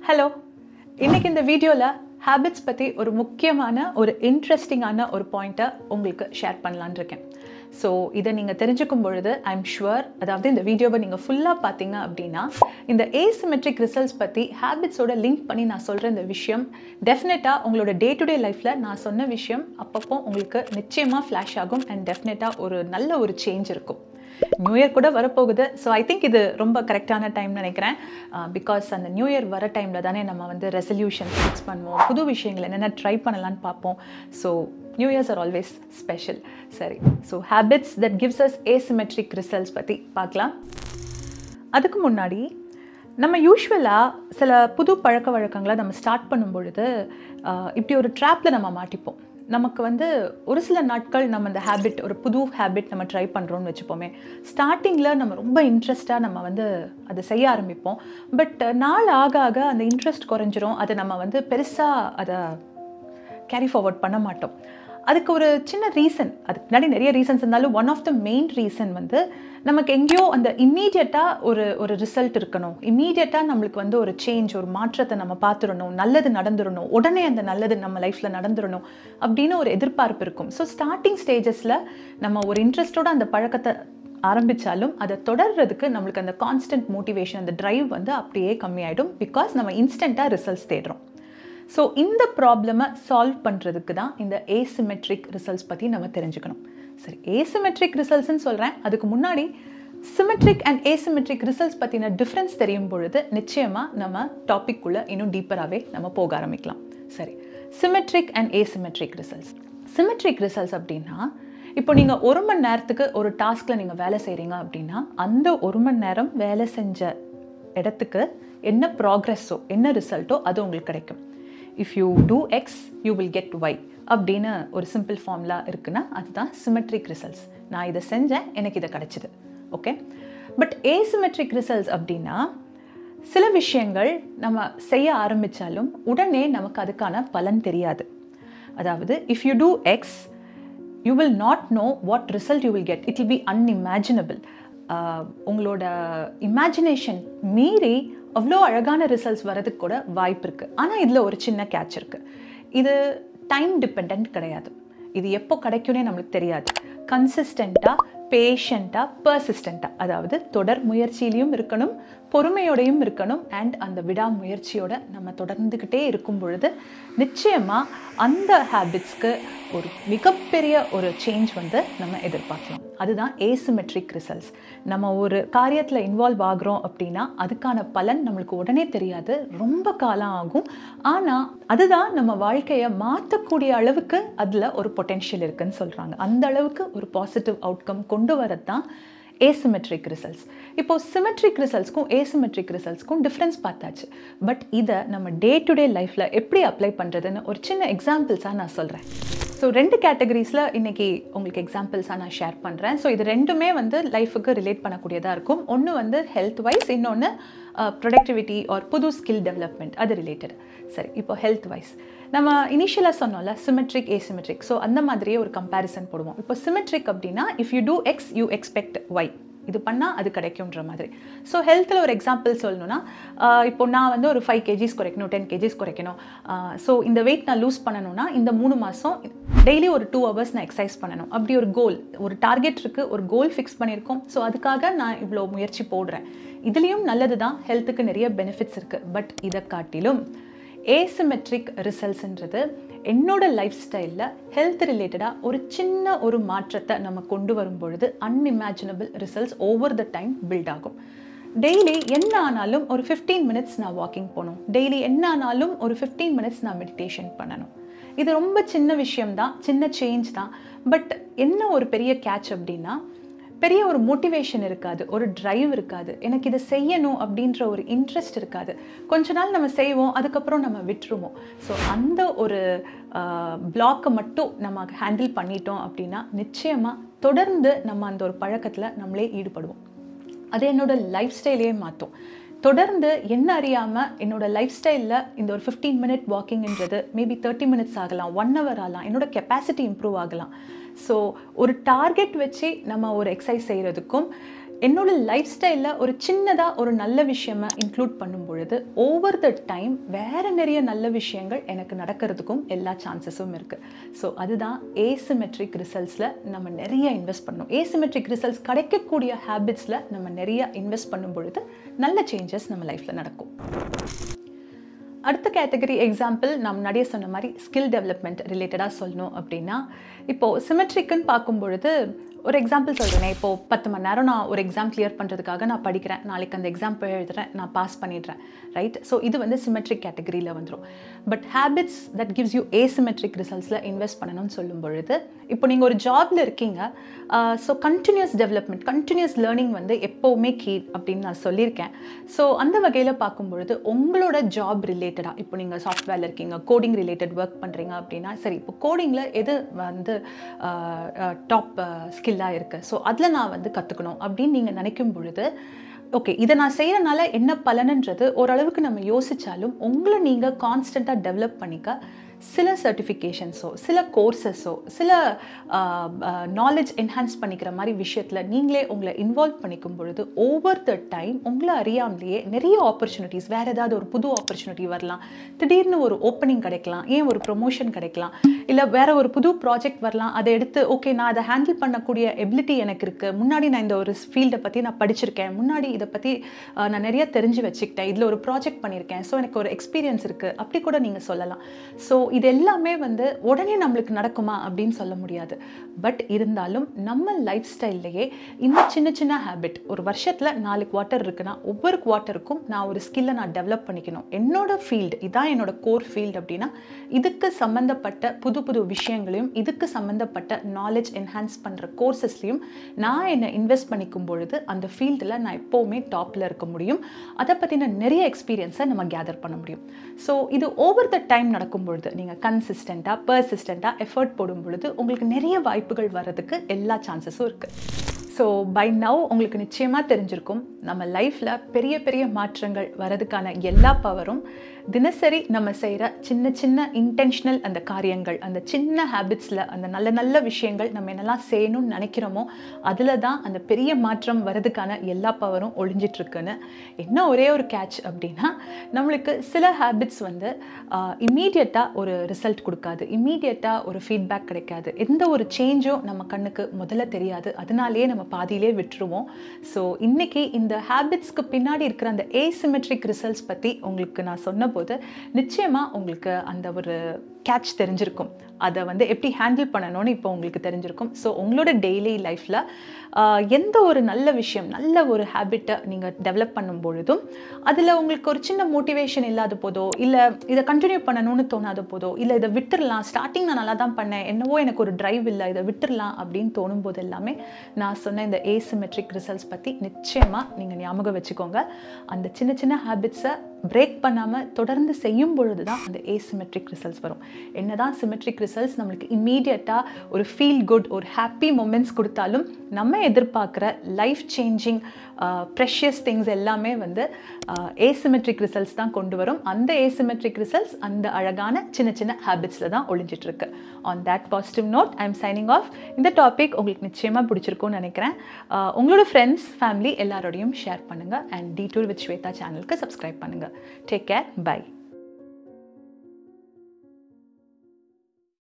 Hello, இன்னைக்கு இந்த வீடியோவில் ஹேபிட்ஸ் பற்றி ஒரு முக்கியமான ஒரு இன்ட்ரெஸ்டிங்கான ஒரு பாயிண்ட்டை உங்களுக்கு ஷேர் பண்ணலான்னு இருக்கேன். ஸோ இதை நீங்கள் தெரிஞ்சுக்கும் பொழுது ஐம் ஷுவர், அதாவது இந்த வீடியோவை நீங்கள் ஃபுல்லாக பார்த்தீங்க அப்படின்னா இந்த ஏசிமெட்ரிக் ரிசல்ட்ஸ் பற்றி ஹேபிட்ஸோட லிங்க் பண்ணி நான் சொல்கிற இந்த விஷயம் டெஃபினட்டாக உங்களோட டே டு டே லைஃப்பில் நான் சொன்ன விஷயம் அப்பப்போ உங்களுக்கு நிச்சயமாக ஃப்ளாஷ் ஆகும் அண்ட் டெஃபினட்டாக ஒரு நல்ல ஒரு சேஞ்ச் இருக்கும். நியூ இயர் கூட வரப்போகுது. ஸோ ஐ திங்க் இது ரொம்ப கரெக்டான டைம் நினைக்கிறேன். பிகாஸ் அந்த நியூ இயர் வர டைமில் தானே நம்ம வந்து ரெசல்யூஷன் ஃபிக்ஸ் பண்ணுவோம், புது விஷயங்கள் என்னென்ன ட்ரை பண்ணலான்னு பார்ப்போம். So new years are always special. சரி, so habits that gives us asymmetric results பற்றி பார்க்கலாம். அதுக்கு முன்னாடி நம்ம யூஸ்வலாக சில புது பழக்க வழக்கங்களை நம்ம ஸ்டார்ட் பண்ணும் பொழுது இப்படி ஒரு ட்ராப்பில் நம்ம மாட்டிப்போம். நமக்கு வந்து ஒரு சில நாட்கள் நம்ம அந்த ஹேபிட், ஒரு புது ஹேபிட் நம்ம ட்ரை பண்ணுறோன்னு வச்சுப்போமே. ஸ்டார்டிங்கில் நம்ம ரொம்ப இன்ட்ரெஸ்ட்டாக நம்ம வந்து அதை செய்ய ஆரம்பிப்போம். பட் நாள் ஆக ஆக அந்த இன்ட்ரெஸ்ட் குறைஞ்சிரும். அதை நம்ம வந்து பெருசாக அதை கேரி ஃபார்வர்ட் பண்ண மாட்டோம். அதுக்கு ஒரு சின்ன ரீசன், அதுக்கு முன்னாடி நிறைய ரீசன்ஸ் இருந்தாலும் one of the main reason வந்து நமக்கு எங்கேயோ அந்த இம்மீடியட்டாக ஒரு ரிசல்ட் இருக்கணும், இம்மீடியட்டாக நம்மளுக்கு வந்து ஒரு சேஞ்ச், ஒரு மாற்றத்தை நம்ம பார்த்துடணும், நல்லது நடந்துடணும், உடனே அந்த நல்லது நம்ம லைஃப்பில் நடந்துடணும் அப்படின்னு ஒரு எதிர்பார்ப்பு இருக்கும். ஸோ ஸ்டார்டிங் ஸ்டேஜஸில் நம்ம ஒரு இன்ட்ரெஸ்ட்டோட அந்த பழக்கத்தை ஆரம்பித்தாலும் அதை தொடர்றதுக்கு நம்மளுக்கு அந்த கான்ஸ்டன்ட் மோட்டிவேஷன், அந்த ட்ரைவ் வந்து அப்படியே கம்மியாயிடும். பிகாஸ் நம்ம இன்ஸ்டண்ட்டாக ரிசல்ட்ஸ் தேடுறோம். ஸோ இந்த ப்ராப்ளமை சால்வ் பண்ணுறதுக்கு தான் இந்த ஏசிமெட்ரிக் ரிசல்ட்ஸ் பற்றி நம்ம தெரிஞ்சுக்கணும். சரி, ஏசிமெட்ரிக் ரிசல்ட்ஸ்ன்னு சொல்கிறேன், அதுக்கு முன்னாடி சிமெட்ரிக் அண்ட் ஏசிமெட்ரிக் ரிசல்ட்ஸ் பற்றின டிஃப்ரென்ஸ் தெரியும் பொழுது நிச்சயமாக நம்ம டாபிக்குள்ளே இன்னும் டீப்பராகவே நம்ம போக ஆரம்பிக்கலாம். சரி, symmetric and asymmetric results. Symmetric results அப்படின்னா, இப்போ நீங்கள் 1 மணி நேரத்துக்கு ஒரு டாஸ்கில் நீங்கள் வேலை செய்கிறீங்க அப்படின்னா அந்த 1 மணி நேரம் வேலை செஞ்ச இடத்துக்கு என்ன ப்ராக்ரெஸ்ஸோ, என்ன ரிசல்ட்டோ அது உங்களுக்கு கிடைக்கும். If you do X you will get Y அப்படின்னு ஒரு சிம்பிள் ஃபார்முலா இருக்குன்னா அதுதான் சிமெட்ரிக் ரிசல்ட்ஸ். நான் இதை செஞ்சேன், எனக்கு இதை கிடைச்சிது. ஓகே, பட் ஏசிமெட்ரிக் ரிசல்ட்ஸ் அப்படின்னா சில விஷயங்கள் நம்ம செய்ய ஆரம்பித்தாலும் உடனே நமக்கு அதுக்கான பலன் தெரியாது. அதாவது if you do X you will not know what result you will get. It will be unimaginable. உங்களோட இமேஜினேஷன் மீறி அவ்வளோ அழகான ரிசல்ட்ஸ் வரதுக்கு கூட வாய்ப்பு இருக்குது. ஆனால் இதில் ஒரு சின்ன கேட்ச் இருக்குது. இது டைம் டிபெண்ட் கிடையாது. இது எப்போ கிடைக்கும்னே நம்மளுக்கு தெரியாது. கன்சிஸ்டண்ட்டாக, பேஷண்ட்டாக, பர்சிஸ்டண்ட்டாக, அதாவது தொடர் முயற்சியிலையும் இருக்கணும், பொறுமையோடையும் இருக்கணும், அண்ட் அந்த விடாமுயற்சியோட நம்ம தொடர்ந்துக்கிட்டே இருக்கும் பொழுது நிச்சயமாக அந்த ஹேபிட்ஸ்க்கு ஒரு மிகப்பெரிய ஒரு சேஞ்ச் வந்து நம்ம எதிர்பார்க்கலாம். அதுதான் ஏசிமெட்ரிக் ரிசல்ட்ஸ். நம்ம ஒரு காரியத்தில் இன்வால்வ் ஆகிறோம் அப்படின்னா அதுக்கான பலன் நம்மளுக்கு உடனே தெரியாது, ரொம்ப காலம் ஆகும். ஆனால் அதுதான் நம்ம வாழ்க்கையை மாற்றக்கூடிய அளவுக்கு அதில் ஒரு பொட்டென்ஷியல் இருக்குன்னு சொல்கிறாங்க. அந்த அளவுக்கு ஒரு பாசிட்டிவ் அவுட்கம் கொண்டு வரது தான் ஏசிமெட்ரிக் ரிசல்ட்ஸ். இப்போ சிமெட்ரிக் ரிசல்ட்ஸ்க்கும் ஏசிமெட்ரிக் ரிசல்ட்ஸ்க்கும் டிஃப்ரென்ஸ் பார்த்தாச்சு. பட் இதை நம்ம டே டு டே லைஃப்பில் எப்படி அப்ளை பண்ணுறதுன்னு ஒரு சின்ன எக்ஸாம்பிள்ஸாக நான் சொல்கிறேன். ஸோ 2 கேட்டகரிஸில் இன்றைக்கி உங்களுக்கு எக்ஸாம்பிள்ஸாக நான் ஷேர் பண்ணுறேன். ஸோ இது ரெண்டுமே வந்து லைஃபுக்கு ரிலேட் பண்ணக்கூடியதாக இருக்கும். ஒன்று வந்து ஹெல்த் வைஸ், இன்னொன்று ப்ரொடக்டிவிட்டி ஆர் புது ஸ்கில் டெவலப்மெண்ட், அது ரிலேட்டட். சரி, இப்போ ஹெல்த் வைஸ் நம்ம இனிஷியலாக சொன்னோம்ல சிமெட்ரிக் ஏசிமெட்ரிக். ஸோ அந்த மாதிரியே ஒரு கம்பேரிசன் போடுவோம். இப்போ சிமெட்ரிக் அப்படின்னா if you do X you expect Y, இது பண்ணால் அது கிடைக்கும்ன்ற மாதிரி. ஸோ ஹெல்த்தில் ஒரு எக்ஸாம்பிள் சொல்லணும்னா, இப்போ நான் வந்து ஒரு 5 kgs குறைக்கணும், 10 kgs குறைக்கணும். ஸோ இந்த வெயிட் நான் லூஸ் பண்ணணும்னா இந்த 3 மாதம் டெய்லி ஒரு 2 hours நான் எக்ஸசைஸ் பண்ணணும். அப்படி ஒரு கோல், ஒரு டார்கெட் இருக்குது, ஒரு கோல் ஃபிக்ஸ் பண்ணியிருக்கோம். ஸோ அதுக்காக நான் இவ்வளோ முயற்சி போடுறேன். இதுலேயும் நல்லது தான், ஹெல்த்துக்கு நிறைய பெனிஃபிட்ஸ் இருக்குது. பட் இதை காட்டிலும் ஏசிமெட்ரிக் ரிசல்ட்ஸ்ன்றது என்னோட லைஃப் ஸ்டைலில் ஹெல்த் ரிலேட்டடாக ஒரு சின்ன ஒரு மாற்றத்தை நம்ம கொண்டு வரும் பொழுது unimaginable results over the time build ஆகும். டெய்லி என்ன ஆனாலும் ஒரு 15 minutes நான் வாக்கிங் போகணும், டெய்லி என்ன ஆனாலும் ஒரு 15 minutes நான் மெடிடேஷன் பண்ணணும். இது ரொம்ப சின்ன விஷயம்தான், சின்ன சேஞ்ச் தான். பட் என்ன ஒரு பெரிய கேட்ச் அப்படின்னா, பெரிய ஒரு மோட்டிவேஷன் இருக்காது, ஒரு ட்ரைவ் இருக்காது, எனக்கு இதை செய்யணும் அப்படின்ற ஒரு இன்ட்ரெஸ்ட் இருக்காது. கொஞ்ச நாள் நம்ம செய்வோம், அதுக்கப்புறம் நம்ம விட்டுருவோம். ஸோ அந்த ஒரு பிளாக்கை மட்டும் நம்ம ஹேண்டில் பண்ணிட்டோம் அப்படின்னா நிச்சயமாக தொடர்ந்து நம்ம அந்த ஒரு பழக்கத்தில் நம்மளே ஈடுபடுவோம். அது என்னோட லைஃப் ஸ்டைலே மாற்றும். தொடர்ந்து என்ன அறியாமல் என்னோட லைஃப் ஸ்டைலில் இந்த ஒரு 15 minute வாக்கிங்ன்றது மேபி 30 minutes ஆகலாம், 1 hour ஆகலாம், என்னோட கெப்பாசிட்டி இம்ப்ரூவ் ஆகலாம். ஸோ ஒரு டார்கெட் வச்சு நம்ம ஒரு எக்ஸசைஸ் செய்கிறதுக்கும் என்னோட லைஃப் ஸ்டைலில் ஒரு சின்னதாக ஒரு நல்ல விஷயமா இன்க்ளூட் பண்ணும் பொழுது ஓவர் த டைம் வேறு நிறைய நல்ல விஷயங்கள் எனக்கு நடக்கிறதுக்கும் எல்லா சான்சஸும் இருக்குது. ஸோ அதுதான் ஏசிமெட்ரிக் ரிசல்ட்ஸில் நம்ம நிறைய இன்வெஸ்ட் பண்ணணும். ஏசிமெட்ரிக் ரிசல்ட்ஸ் கிடைக்கக்கூடிய ஹேபிட்ஸில் நம்ம நிறைய இன்வெஸ்ட் பண்ணும் பொழுது நல்ல சேஞ்சஸ் நம்ம லைஃப்பில் நடக்கும். அடுத்த கேட்டகரி எக்ஸாம்பிள் நான் முன்னாடியே சொன்ன மாதிரி ஸ்கில் டெவலப்மெண்ட் ரிலேட்டடாக சொல்லணும் அப்படின்னா, இப்போது சிமெட்ரிக்குன்னு பார்க்கும் பொழுது ஒரு எக்ஸாம்பிள் சொல்கிறேன். இப்போது 10 மணி நேரம் நான் ஒரு எக்ஸாம் கிளியர் பண்ணுறதுக்காக நான் படிக்கிறேன், நாளைக்கு அந்த எக்ஸாம் போய் எழுதுறேன், நான் பாஸ் பண்ணிடுறேன், ரைட்? ஸோ இது வந்து சிமெட்ரிக் கேட்டகரியில் வந்துடும். But habits that gives you asymmetric ரிசல்ட்ஸில் இன்வெஸ்ட் பண்ணணும்னு சொல்லும் பொழுது, இப்போ நீங்கள் ஒரு ஜாபில் இருக்கீங்க, so continuous development, continuous learning வந்து எப்போவுமே கீ அப்படின்னு நான் சொல்லியிருக்கேன். ஸோ அந்த வகையில் பார்க்கும் பொழுது உங்களோட ஜாப் ரிலேட்டடாக, இப்போ நீங்கள் சாஃப்ட்வேரில் இருக்கீங்க, கோடிங் ரிலேட்டட் ஒர்க் பண்ணுறீங்க அப்படின்னா, சரி இப்போ கோடிங்கில் எது வந்து டாப் ஸ்கில்லாக இருக்குது, ஸோ அதில் நான் வந்து கற்றுக்கணும் அப்படின்னு நீங்கள் நினைக்கும் பொழுது, ஓகே இதை நான் செய்கிறனால என்ன பலனுன்றது ஓரளவுக்கு நம்ம யோசித்தாலும் உங்களை நீங்கள் கான்ஸ்டண்ட்டாக டெவலப் பண்ணிக்க சில சர்டிஃபிகேஷன்ஸோ சில கோர்சஸோ சில நாலேஜ் என்ஹான்ஸ் பண்ணிக்கிற மாதிரி விஷயத்தில் நீங்களே உங்களை இன்வால்வ் பண்ணிக்கும் பொழுது ஓவர் த டைம் உங்களை அறியாமலேயே நிறைய ஆப்பர்ச்சுனிட்டிஸ், வேறு ஏதாவது ஒரு புது ஆப்பர்ச்சுனிட்டி வரலாம், திடீர்னு ஒரு ஓப்பனிங் கிடைக்கலாம், ஏன் ஒரு ப்ரொமோஷன் கிடைக்கலாம், இல்லை வேறு ஒரு புது ப்ராஜெக்ட் வரலாம், அதை எடுத்து ஓகே நான் அதை ஹேண்டில் பண்ணக்கூடிய எபிலிட்டி எனக்கு இருக்குது, முன்னாடி நான் இந்த ஒரு ஃபீல்டை பற்றி நான் படிச்சிருக்கேன், முன்னாடி இதை பற்றி நான் நிறைய தெரிஞ்சு வச்சுக்கிட்டேன், இதில் ஒரு ப்ராஜெக்ட் பண்ணியிருக்கேன், ஸோ எனக்கு ஒரு எக்ஸ்பீரியன்ஸ் இருக்குது, அப்படி கூட நீங்கள் சொல்லலாம். ஸோ இது எல்லாமே வந்து உடனே நம்மளுக்கு நடக்குமா அப்படின்னு சொல்ல முடியாது. பட் இருந்தாலும் நம்ம லைஃப் ஸ்டைல்லையே இந்த சின்ன சின்ன ஹேபிட், ஒரு வருஷத்தில் 4 குவார்ட்டர் இருக்குன்னா ஒவ்வொரு குவார்ட்டருக்கும் நான் ஒரு ஸ்கில்லை நான் டெவலப் பண்ணிக்கணும். என்னோட ஃபீல்டு இதான், என்னோட கோர் ஃபீல்டு அப்படின்னா இதுக்கு சம்மந்தப்பட்ட புது புது விஷயங்களையும் இதுக்கு சம்மந்தப்பட்ட நாலேஜ் என்ஹான்ஸ் பண்ணுற கோர்சஸ்லையும் நான் என்னை இன்வெஸ்ட் பண்ணிக்கும் பொழுது அந்த ஃபீல்டில் நான் எப்போவுமே டாப்பில் இருக்க முடியும். அதை பற்றின நிறைய எக்ஸ்பீரியன்ஸை நம்ம கேதர் பண்ண முடியும். ஸோ இது ஓவர் த டைம் நடக்கும் பொழுது நீங்கள் கன்சிஸ்டண்ட்டாக பர்சிஸ்டண்ட்டாக எஃபர்ட் போடும் பொழுது உங்களுக்கு நிறைய வாய்ப்புகள் வர்றதுக்கு எல்லா சான்சஸும் இருக்குது. ஸோ பை நவ் உங்களுக்கு நிச்சயமாக தெரிஞ்சிருக்கும், நம்ம லைஃப்பில் பெரிய பெரிய மாற்றங்கள் வரதுக்கான எல்லா பவரும் தினசரி நம்ம செய்கிற சின்ன சின்ன இன்டென்ஷனல் அந்த காரியங்கள், அந்த சின்ன ஹேபிட்ஸில் அந்த நல்ல நல்ல விஷயங்கள் நம்ம என்னெல்லாம் செய்யணும்னு நினைக்கிறோமோ அதில் தான் அந்த பெரிய மாற்றம் வரதுக்கான எல்லா பவரும் ஒழிஞ்சிட்ருக்குன்னு. என்ன ஒரே ஒரு கேட்ச் அப்படின்னா, நம்மளுக்கு சில ஹேபிட்ஸ் வந்து இம்மீடியட்டாக ஒரு ரிசல்ட் கொடுக்காது, இம்மீடியட்டாக ஒரு ஃபீட்பேக் கிடைக்காது, எந்த ஒரு சேஞ்சும் நம்ம கண்ணுக்கு முதல்ல தெரியாது, அதனாலேயே நம்ம பாதியிலே விட்டுருவோம். ஸோ இன்றைக்கி இந்த ஹேபிட்ஸ்க்கு பின்னாடி இருக்கிற அந்த ஏசிமெட்ரிக் ரிசல்ட்ஸ் பற்றி உங்களுக்கு நான் சொன்ன போது நிச்சயமாக உங்களுக்கு அந்த ஒரு கேட்ச் தெரிஞ்சிருக்கும், அதை வந்து எப்படி ஹேண்டில் பண்ணணும்னு இப்போ உங்களுக்கு தெரிஞ்சிருக்கும். ஸோ உங்களோட டெய்லி லைஃப்பில் எந்த ஒரு நல்ல விஷயம், நல்ல ஒரு ஹேபிட்டை நீங்கள் டெவலப் பண்ணும் பொழுதும் அதில் உங்களுக்கு ஒரு சின்ன மோட்டிவேஷன் இல்லாத போதோ, இல்லை இதை கண்டினியூ பண்ணணும்னு தோணாத போதோ, இல்லை இதை விட்டுடலாம், ஸ்டார்டிங் நான் நல்லா தான் பண்ணேன், என்னவோ எனக்கு ஒரு ட்ரைவ் இல்லை, இதை விட்டுடலாம் அப்படின்னு தோணும் போது எல்லாமே நான் சொன்ன இந்த ஏசிமெட்ரிக் ரிசல்ட்ஸ் பற்றி நிச்சயமாக நீங்கள் ஞாபகம் வச்சுக்கோங்க. அந்த சின்ன சின்ன ஹேபிட்ஸை பிரேக் பண்ணாமல் தொடர்ந்து செய்யும் பொழுது தான் அந்த ஏசிமெட்ரிக் ரிசல்ட்ஸ் வரும். என்னதான் சிமெட்ரிக் ரிசல்ட்ஸ் நம்மளுக்கு இம்மீடியட்டாக ஒரு ஃபீல் குட், ஒரு ஹாப்பி மொமெண்ட்ஸ் கொடுத்தாலும் நம்ம எதிர்பார்க்குற லைஃப் சேஞ்சிங் ப்ரெஷியஸ் திங்ஸ் எல்லாமே வந்து ஏசிமெட்ரிக் ரிசல்ட்ஸ் தான் கொண்டு வரும். அந்த ஏசிமெட்ரிக் ரிசல்ட்ஸ் அந்த அழகான சின்ன சின்ன ஹேபிட்ஸில் தான் ஒளிஞ்சிட்ருக்கு. On that positive note I am signing off. இந்த டாபிக் உங்களுக்கு நிச்சயமாக பிடிச்சிருக்கும்னு நினைக்கிறேன். உங்களோட ஃப்ரெண்ட்ஸ், ஃபேமிலி எல்லாரோடையும் ஷேர் பண்ணுங்கள். அண்ட் டீடூர் வித் ஸ்வேதா சேனலுக்கு சப்ஸ்கிரைப் பண்ணுங்கள். Take care, by.